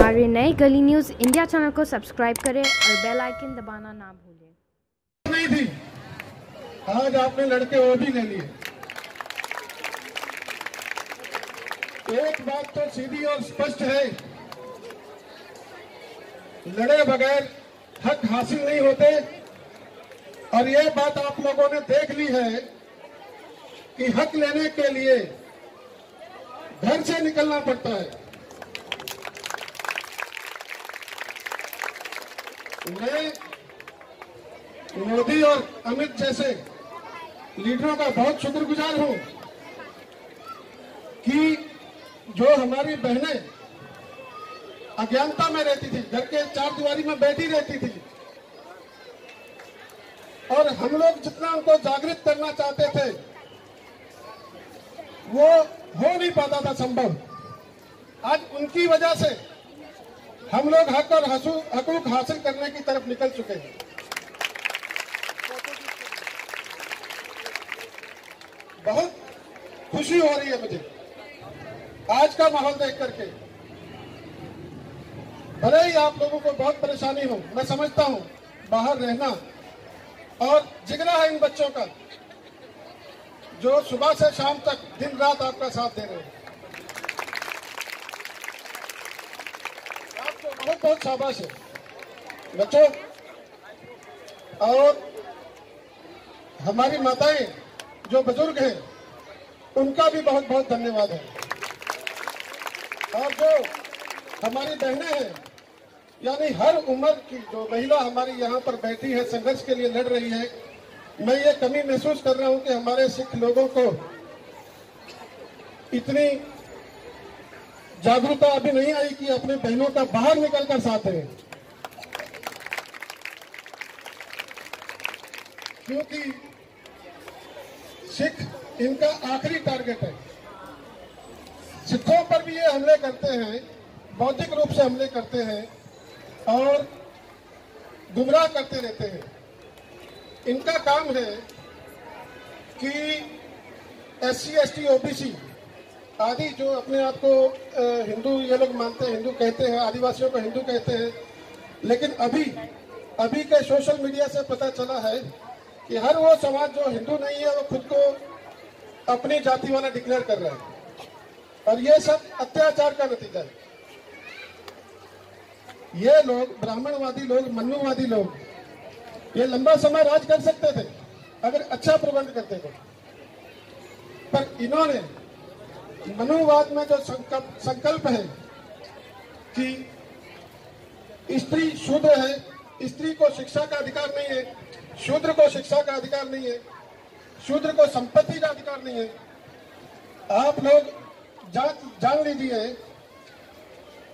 हमारे नए गली न्यूज़ इंडिया चैनल को सब्सक्राइब करें और बेल आइकन दबाना ना भूलें। नहीं थी, आज आपने लड़के वो भी ले लिए। एक बात तो सीधी और स्पष्ट है, लड़े बगैर हक हासिल नहीं होते। और यह बात आप लोगों ने देख ली है कि हक लेने के लिए घर से निकलना पड़ता है। मैं मोदी और अमित जैसे लीडरों का बहुत शुक्रगुजार हूं कि जो हमारी बहनें अज्ञानता में रहती थी, घर के चार दीवारी में बैठी रहती थी, और हम लोग जितना उनको जागृत करना चाहते थे वो हो नहीं पाता था संभव। आज उनकी वजह से हम लोग हक और हकूक हासिल करने की तरफ निकल चुके हैं। बहुत खुशी हो रही है मुझे आज का माहौल देख करके। भले ही आप लोगों को बहुत परेशानी हो, मैं समझता हूं, बाहर रहना, और जिगरा है इन बच्चों का जो सुबह से शाम तक दिन रात आपका साथ दे रहे हैं। आपको बहुत बहुत शाबाश है बच्चों। और हमारी माताएं जो बुजुर्ग हैं उनका भी बहुत बहुत धन्यवाद है। और जो हमारी बहनें हैं, यानी हर उम्र की जो महिला हमारी यहाँ पर बैठी है, संघर्ष के लिए लड़ रही है, मैं ये कमी महसूस कर रहा हूँ कि हमारे सिख लोगों को इतनी जागरूकता अभी नहीं आई कि अपने बहनों का बाहर निकलकर साथ दें। क्योंकि सिख इनका आखिरी टारगेट है। सिखों पर भी ये हमले करते हैं, बौद्धिक रूप से हमले करते हैं और गुमराह करते रहते हैं। इनका काम है कि SC ST OBC आदि जो अपने आप को हिंदू ये लोग मानते हैं, हिंदू कहते हैं, आदिवासियों को हिंदू कहते हैं, लेकिन अभी के सोशल मीडिया से पता चला है कि हर वो समाज जो हिंदू नहीं है वो खुद को अपनी जाति वाला डिक्लेयर कर रहा है। और ये सब अत्याचार का नतीजा है। ये लोग, ब्राह्मणवादी लोग, मन्नुवादी लोग, ये लंबा समय राज कर सकते थे अगर अच्छा प्रबंध करते थे। पर इन्होंने मनुवाद में जो संकल्प है कि स्त्री शूद्र है, स्त्री को शिक्षा का अधिकार नहीं है, शूद्र को शिक्षा का अधिकार नहीं है, शूद्र को संपत्ति का अधिकार नहीं है। आप लोग जान लीजिए,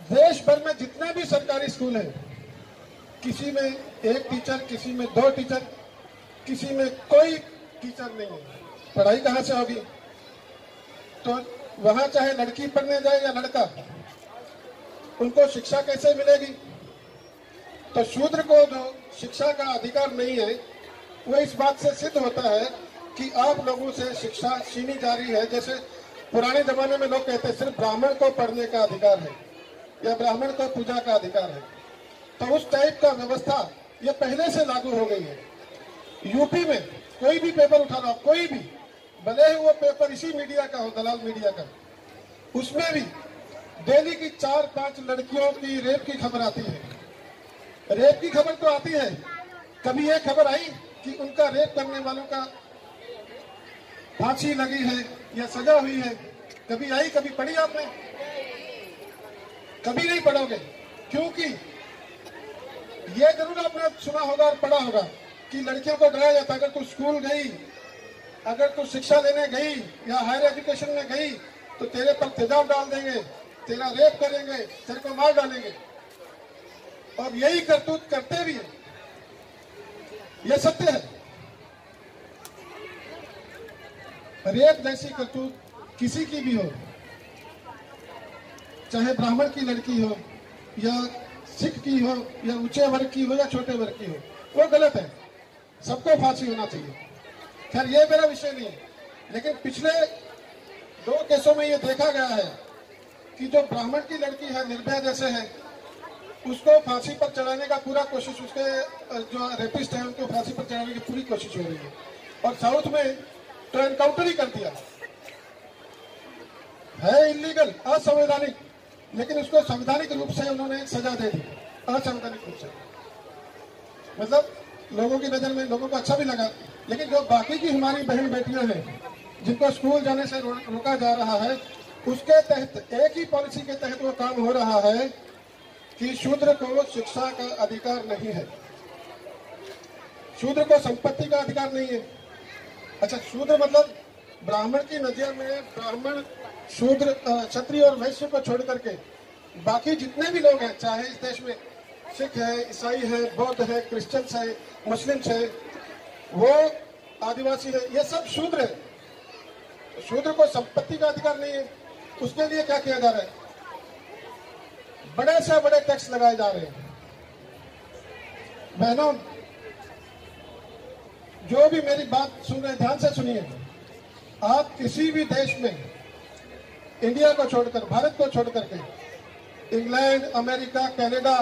देश भर में जितने भी सरकारी स्कूल हैं, किसी में एक टीचर, किसी में 2 टीचर, किसी में कोई टीचर नहीं है। पढ़ाई कहाँ से होगी? तो वहां चाहे लड़की पढ़ने जाए या लड़का, उनको शिक्षा कैसे मिलेगी? तो शूद्र को जो शिक्षा का अधिकार नहीं है वो इस बात से सिद्ध होता है कि आप लोगों से शिक्षा छीनी जा रही है। जैसे पुराने जमाने में लोग कहते सिर्फ ब्राह्मण को पढ़ने का अधिकार है या ब्राह्मण को पूजा का अधिकार है, तो उस टाइप का व्यवस्था ये पहले से लागू हो गई है। यूपी में कोई भी पेपर उठा लो, कोई भी, भले ही वो पेपर इसी मीडिया का हो, दलाल मीडिया का, उसमें भी डेली की 4-5 लड़कियों की रेप की खबर आती है। रेप की खबर तो आती है, कभी ये खबर आई कि उनका रेप करने वालों का फांसी लगी है या सजा हुई है? कभी आई? कभी पढ़ी आपने? कभी नहीं पढ़ोगे। क्योंकि ये जरूर आपने सुना होगा और पढ़ा होगा कि लड़कियों को डराया जाता, अगर तू स्कूल गई, अगर तू शिक्षा लेने गई या हायर एजुकेशन में गई तो तेरे पर तेजाब डाल देंगे, तेरा रेप करेंगे, तेरे को मार डालेंगे। और यही करतूत करते भी है, यह सत्य है। रेप जैसी करतूत किसी की भी हो, चाहे ब्राह्मण की लड़की हो या सिख की हो या ऊंचे वर्ग की हो या छोटे वर्ग की हो, वो गलत है। सबको फांसी होना चाहिए। खैर ये मेरा विषय नहीं है, लेकिन पिछले 2 केसों में ये देखा गया है कि जो ब्राह्मण की लड़की है, निर्भया जैसे है, उसको फांसी पर चढ़ाने का पूरा कोशिश, उसके जो रेपिस्ट है उनको फांसी पर चढ़ाने की पूरी कोशिश हो रही है। और साउथ में तो एनकाउंटर ही कर दिया है, इलीगल, असंवैधानिक, लेकिन उसको संवैधानिक रूप से उन्होंने सजा दे दी, असंवैधानिक रूप से। मतलब लोगों की नजर में लोगों को अच्छा भी लगा, लेकिन जो बाकी की हमारी बहन बेटियां हैं जिनको स्कूल जाने से रोका जा रहा है, उसके तहत एक ही पॉलिसी के तहत वो काम हो रहा है कि शूद्र को शिक्षा का अधिकार नहीं है, शूद्र को संपत्ति का अधिकार नहीं है। अच्छा, शूद्र मतलब ब्राह्मण की नजर में ब्राह्मण, शूद्र, क्षत्रिय और वैश्य को छोड़ करके बाकी जितने भी लोग हैं, चाहे इस देश में सिख है, ईसाई है, बौद्ध है, क्रिश्चियंस है, मुस्लिम्स है, वो आदिवासी है, ये सब शूद्र है। शूद्र को संपत्ति का अधिकार नहीं है। उसके लिए क्या किया जा रहा है? बड़े से बड़े टैक्स लगाए जा रहे हैं। बहनों, जो भी मेरी बात सुन रहे ध्यान से सुनिए। आप किसी भी देश में, इंडिया को छोड़कर, भारत को छोड़कर के, इंग्लैंड, अमेरिका, कनाडा,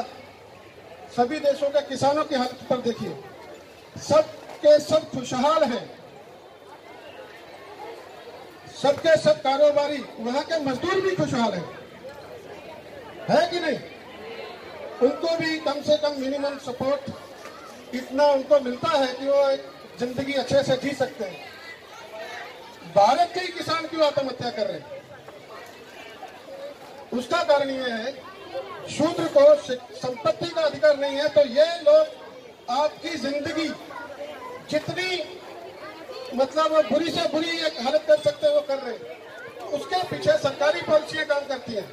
सभी देशों के किसानों की हालत पर देखिए, सब के सब खुशहाल हैं, सबके सब कारोबारी, वहां के मजदूर भी खुशहाल हैं, है कि नहीं? उनको भी कम से कम मिनिमम सपोर्ट इतना उनको मिलता है कि वो एक जिंदगी अच्छे से जी सकते हैं। भारत के ही किसान क्यों आत्महत्या कर रहे हैं? उसका कारण ये है, शूद्र को संपत्ति का अधिकार नहीं है, तो ये लोग आपकी जिंदगी जितनी मतलब बुरी से बुरी एक हालत कर सकते हैं वो कर रहे हैं। उसके पीछे सरकारी पॉलिसियां काम करती हैं।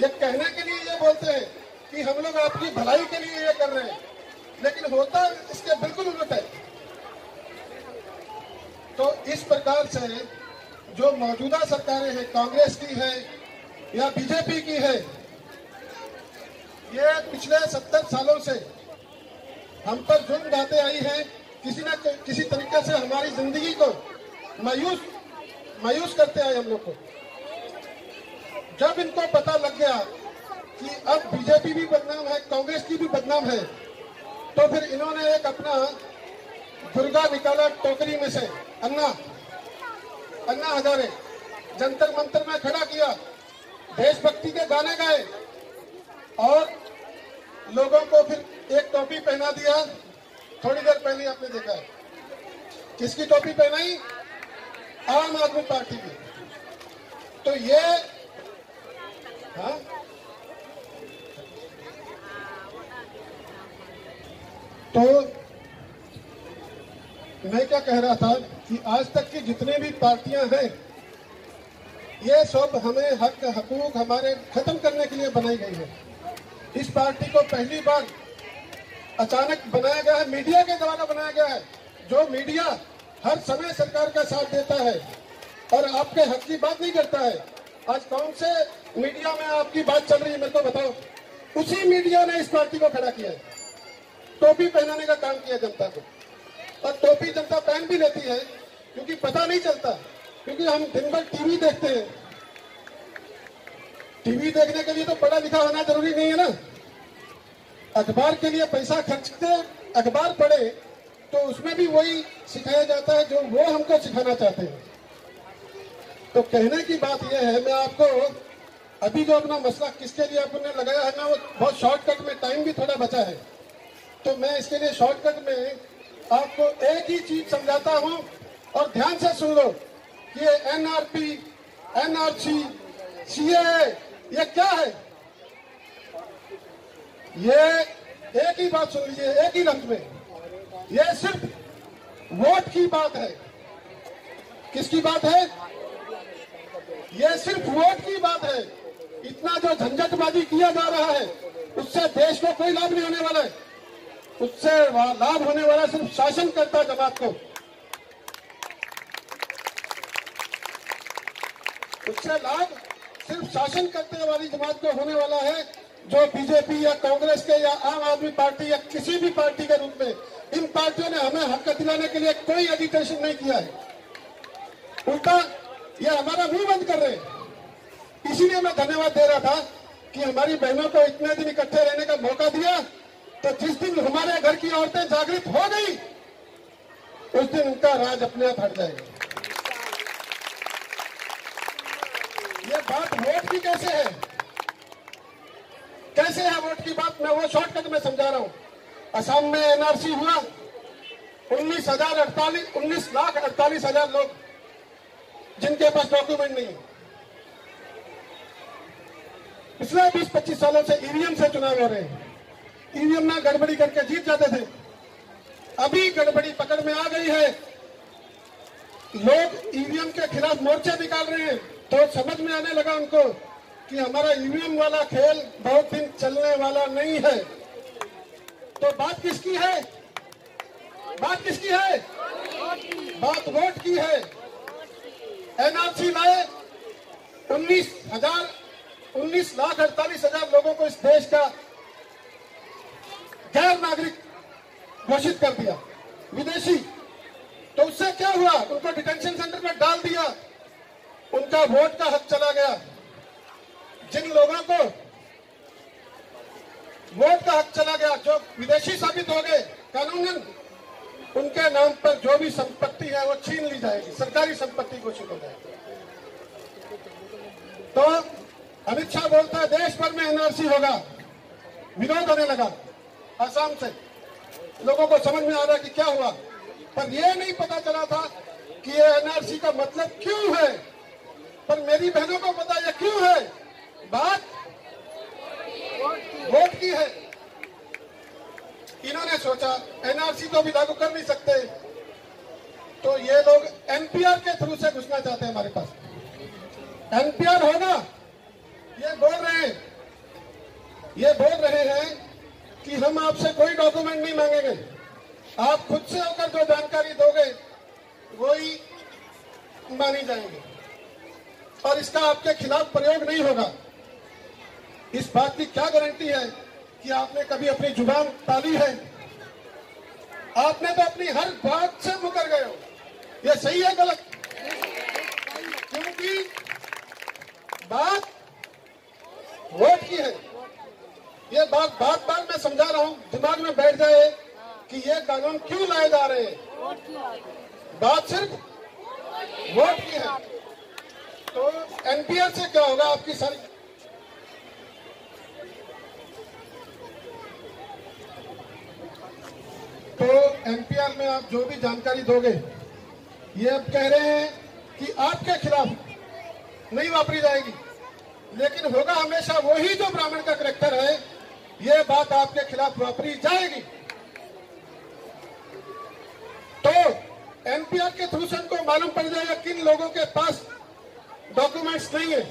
ये कहने के लिए ये बोलते हैं कि हम लोग आपकी भलाई के लिए ये कर रहे हैं, लेकिन होता इसके बिल्कुल उलट है। तो इस प्रकार से जो मौजूदा सरकारें हैं, कांग्रेस की है या बीजेपी की है, ये पिछले 70 सालों से हम पर जुल्म ढाते आई है, किसी न किसी तरीके से हमारी जिंदगी को मायूस करते आए हम लोग को। जब इनको पता लग गया कि अब बीजेपी भी बदनाम है, कांग्रेस की भी बदनाम है, तो फिर इन्होंने एक अपना दुर्गा निकाला टोकरी में से, अन्ना हजारे, जंतर मंतर में खड़ा किया, देशभक्ति के गाने गाए और लोगों को फिर एक टोपी पहना दिया। थोड़ी देर पहले आपने देखा है, किसकी टोपी पहनाई? आम आदमी पार्टी की। तो ये हाँ, तो मैं क्या कह रहा था कि आज तक की जितने भी पार्टियां हैं, ये सब हमें हक हकूक हमारे खत्म करने के लिए बनाई गई है। इस पार्टी को पहली बार अचानक बनाया गया है, मीडिया के द्वारा बनाया गया है। जो मीडिया हर समय सरकार का साथ देता है और आपके हक की बात नहीं करता है। आज कौन से मीडिया में आपकी बात चल रही है मेरे को बताओ? उसी मीडिया ने इस पार्टी को खड़ा किया है, टोपी पहनाने का काम किया जनता को। और टोपी जनता पहन भी लेती है क्योंकि पता नहीं चलता, क्योंकि हम दिन भर टीवी देखते हैं। टीवी देखने के लिए तो पढ़ा लिखा होना जरूरी नहीं है ना। अखबार के लिए पैसा खर्चते, अखबार पढ़े तो उसमें भी वही सिखाया जाता है जो वो हमको सिखाना चाहते हैं। तो कहने की बात यह है, मैं आपको अभी जो अपना मसला किसके लिए आपने लगाया है ना, वो बहुत शॉर्टकट में, टाइम भी थोड़ा बचा है, तो मैं इसके लिए शॉर्टकट में आपको एक ही चीज समझाता हूं और ध्यान से सुन लो कि ये एनआरपी, एनआरसी, सीएए ये क्या है। ये एक ही बात सुन लीजिए, एक ही लफ्ज में, ये सिर्फ वोट की बात है। किसकी बात है? ये सिर्फ वोट की बात है। इतना जो झंझटबाजी किया जा रहा है उससे देश को कोई लाभ नहीं होने वाला है। उससे लाभ होने वाला सिर्फ शासनकर्ता जमात को। उससे लाभ सिर्फ शासन करने वाली जमात को होने वाला है, जो बीजेपी या कांग्रेस के या आम आदमी पार्टी या किसी भी पार्टी के रूप में, इन पार्टियों ने हमें हक दिलाने के लिए कोई एजिटेशन नहीं किया है। उल्टा ये हमारा मुंह बंद कर रहे हैं। इसीलिए मैं धन्यवाद दे रहा था कि हमारी बहनों को इतने दिन इकट्ठे रहने का मौका दिया, तो जिस दिन हमारे घर की औरतें जागृत हो गई उस दिन उनका राज अपने आप हट जाएगा। ये बात वोट की कैसे है? कैसे है वोट की बात? मैं वो शॉर्टकट में समझा रहा हूं। असम में एनआरसी हुआ, 19,48,000 लोग जिनके पास डॉक्यूमेंट नहीं है। पिछले 20-25 सालों से ईवीएम से चुनाव हो रहे हैं। ईवीएम में गड़बड़ी करके जीत जाते थे। अभी गड़बड़ी पकड़ में आ गई है, लोग ईवीएम के खिलाफ मोर्चे निकाल रहे हैं। तो समझ में आने लगा उनको कि हमारा ईवीएम वाला खेल बहुत दिन चलने वाला नहीं है। तो बात किसकी है? बात किसकी है? बात वोट की है। एनआरसी लाए, 19,48,000 लोगों को इस देश का गैर नागरिक घोषित कर दिया, विदेशी। तो उससे क्या हुआ? उनको डिटेंशन सेंटर में डाल दिया, उनका वोट का हक चला गया। जिन लोगों को वोट का हक चला गया, जो विदेशी साबित हो गए कानूनन, उनके नाम पर जो भी संपत्ति है वो छीन ली जाएगी, सरकारी संपत्ति घोषित हो जाएगी। तो अमित शाह बोलता है देश भर में एनआरसी होगा, विरोध होने लगा असम से। लोगों को समझ में आ रहा कि क्या हुआ, पर यह नहीं पता चला था कि ये एनआरसी का मतलब क्यों है। पर मेरी बहनों को पता है क्यों है। बात वोट की है। इन्होंने सोचा एनआरसी तो भी लागू कर नहीं सकते, तो ये लोग एनपीआर के थ्रू से घुसना चाहते हैं हमारे पास। एनपीआर होगा, ये बोल रहे हैं कि हम आपसे कोई डॉक्यूमेंट नहीं मांगेंगे, आप खुद से होकर जो जानकारी दोगे वही मानी जाएंगे और इसका आपके खिलाफ प्रयोग नहीं होगा। इस बात की क्या गारंटी है कि आपने कभी अपनी जुबान टाली है? आपने तो अपनी हर बात से मुकर गए हो। ये सही है गलत? क्योंकि बात वोट की है। ये बात बार मैं समझा रहा हूं, दिमाग में बैठ जाए कि ये कानून क्यों लाए जा रहे हैं। बात सिर्फ वोट की है। तो एनपीआर से क्या होगा? आपकी सारी तो एनपीआर में आप जो भी जानकारी दोगे, ये अब कह रहे हैं कि आपके खिलाफ नहीं वापरी जाएगी, लेकिन होगा हमेशा वही जो ब्राह्मण का करैक्टर है, ये बात आपके खिलाफ वापरी जाएगी। तो एनपीआर के थ्रू से उनको मालूम पड़ जाएगा किन लोगों के पास डॉक्यूमेंट्स नहीं है।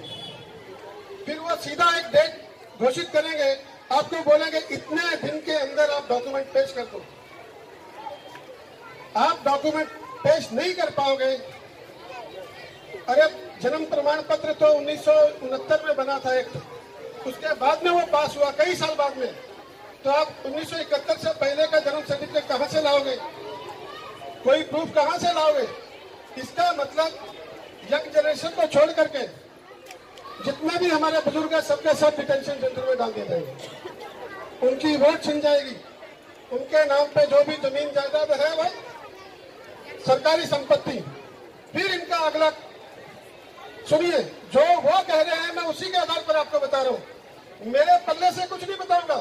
फिर वो सीधा एक डेट घोषित करेंगे, आपको बोलेंगे इतने दिन के अंदर आप डॉक्यूमेंट पेश कर दो। आप डॉक्यूमेंट पेश नहीं कर पाओगे। अरे जन्म प्रमाण पत्र तो 1969 में बना था एक, उसके बाद में वो पास हुआ कई साल बाद में। तो आप 1971 से पहले का जन्म सर्टिफिकेट कहां से लाओगे? कोई प्रूफ कहां से लाओगे? इसका मतलब यंग जनरेशन को छोड़ करके जितने भी हमारे बुजुर्ग हैं सबके सब डिटेंशन सेंटर में डाल दिए जाएंगे। उनकी वोट छिन जाएगी। उनके नाम पे जो भी जमीन जायदाद है भाई, सरकारी संपत्ति। फिर इनका अगला सुनिए, जो वो कह रहे हैं मैं उसी के आधार पर आपको बता रहा हूं, मेरे पल्ले से कुछ नहीं बताऊंगा।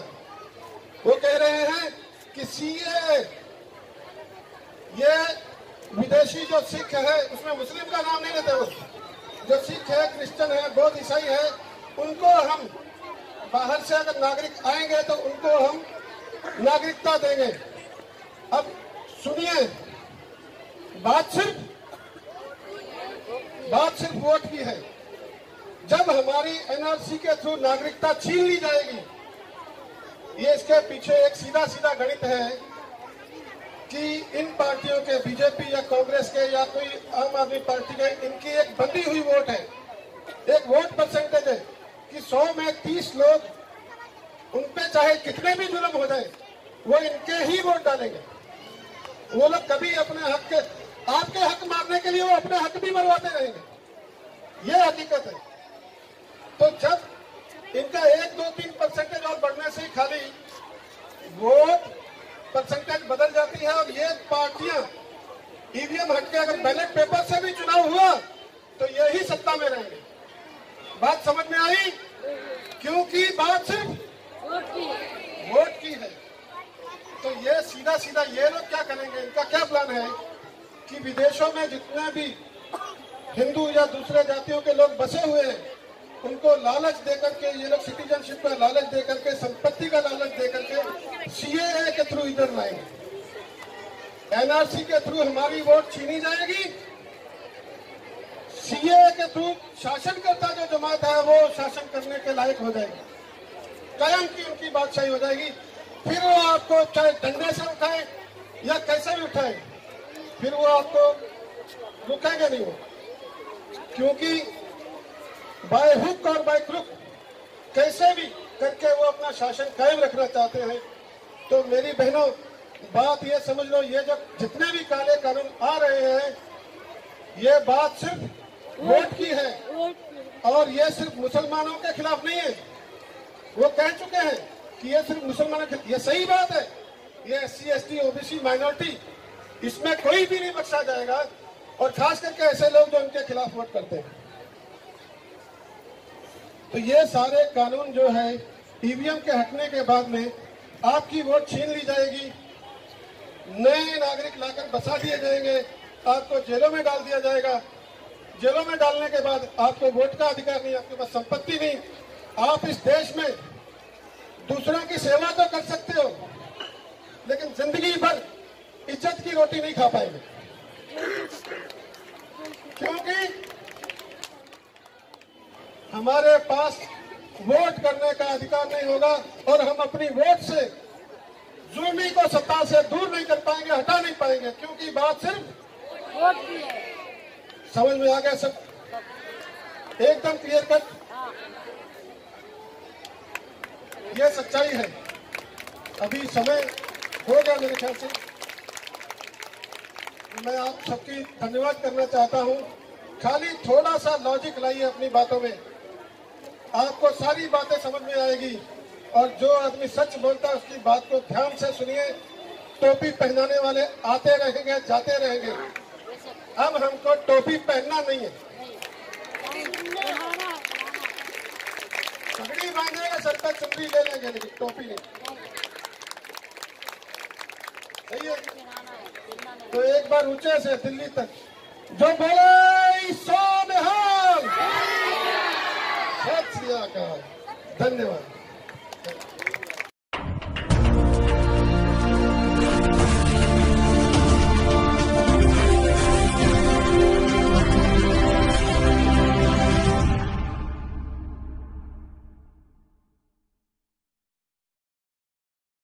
वो कह रहे हैं कि सीए, ये विदेशी जो सिख है उसमें मुस्लिम का नाम नहीं लेते, वो जो सिख है, क्रिश्चियन है, बौद्ध, ईसाई है, उनको हम बाहर से अगर नागरिक आएंगे तो उनको हम नागरिकता देंगे। अब सुनिए, बात सिर्फ वोट की है। जब हमारी एनआरसी के थ्रू नागरिकता छीन ली जाएगी, ये इसके पीछे एक सीधा सीधा गणित है कि इन पार्टियों के, बीजेपी या कांग्रेस के या कोई आम आदमी पार्टी के, इनकी एक बंधी हुई वोट है, एक वोट परसेंटेज है कि 100 में 30 लोग, उन पे चाहे कितने भी जुल्म हो जाए वो इनके ही वोट डालेंगे। वो लोग कभी अपने हक के, आपके हक मारने के लिए वो अपने हक भी मरवाते रहेंगे। ये हकीकत है। तो जब इनका 1, 2, 3% और बढ़ने से ही खाली वोट परसेंटेज बदल जाती है और ये पार्टियां ईवीएम हटके अगर बैलेट पेपर से भी चुनाव हुआ तो यही सत्ता में रहेंगे। बात समझ में आई? क्योंकि बात सिर्फ वोट की है। तो ये सीधा सीधा ये लोग क्या करेंगे, इनका क्या प्लान है कि विदेशों में जितने भी हिंदू या दूसरे जातियों के लोग बसे हुए हैं उनको लालच देकर के, ये लोग सिटीजनशिप का लालच देकर के, संपत्ति का लालच देकर के सीएए के थ्रू इधर लाएंगे। एनआरसी के थ्रू हमारी वोट छीनी जाएगी, सीएए के थ्रू शासन करता जो जमात है वो शासन करने के लायक हो जाएगी, कायम की उनकी बादशाही हो जाएगी। फिर वो आपको चाहे डंडे से उठाए या कैसे भी उठाए, फिर वो आपको रुकेंगे नहीं वो, क्योंकि बाय हुक और बाय क्रुक कैसे भी करके वो अपना शासन कायम रखना चाहते हैं। तो मेरी बहनों, बात ये समझ लो, ये जो जितने भी काले कानून आ रहे हैं ये बात सिर्फ वोट की है और ये सिर्फ मुसलमानों के खिलाफ नहीं है। वो कह चुके हैं कि ये सिर्फ मुसलमानों के, ये सही बात है। ये SC, ST, OBC माइनॉरिटी, इसमें कोई भी नहीं बख्शा जाएगा और खास करके ऐसे लोग जो उनके खिलाफ वोट करते हैं। तो ये सारे कानून जो है ईवीएम के हटने के बाद में आपकी वोट छीन ली जाएगी, नए नागरिक लाकर बसा दिए जाएंगे, आपको जेलों में डाल दिया जाएगा। जेलों में डालने के बाद आपको वोट का अधिकार नहीं, आपके पास संपत्ति नहीं, आप इस देश में दूसरों की सेवा तो कर सकते हो लेकिन जिंदगी भर इज्जत की रोटी नहीं खा पाएंगे, क्योंकि हमारे पास वोट करने का अधिकार नहीं होगा और हम अपनी वोट से जुल्मी को सत्ता से दूर नहीं कर पाएंगे, हटा नहीं पाएंगे, क्योंकि बात सिर्फ वोट की है। समझ में आ गया सब? एकदम क्लियर कट, ये सच्चाई है। अभी समय हो गया मेरे ख्याल से, मैं आप सबकी धन्यवाद करना चाहता हूं। खाली थोड़ा सा लॉजिक लाइए अपनी बातों में, आपको सारी बातें समझ में आएगी। और जो आदमी सच बोलता है उसकी बात को ध्यान से सुनिए। टोपी पहनाने वाले आते रहेंगे, जाते रहेंगे, अब हमको टोपी पहनना नहीं है। पगड़ी बांधेगा, सर पर चुनरी ले लेंगे, लेकिन टोपी नहीं। सही है? तो एक बार ऊंचे से दिल्ली तक जो बोले सो निहाल, सत श्री अकाल, धन्यवाद।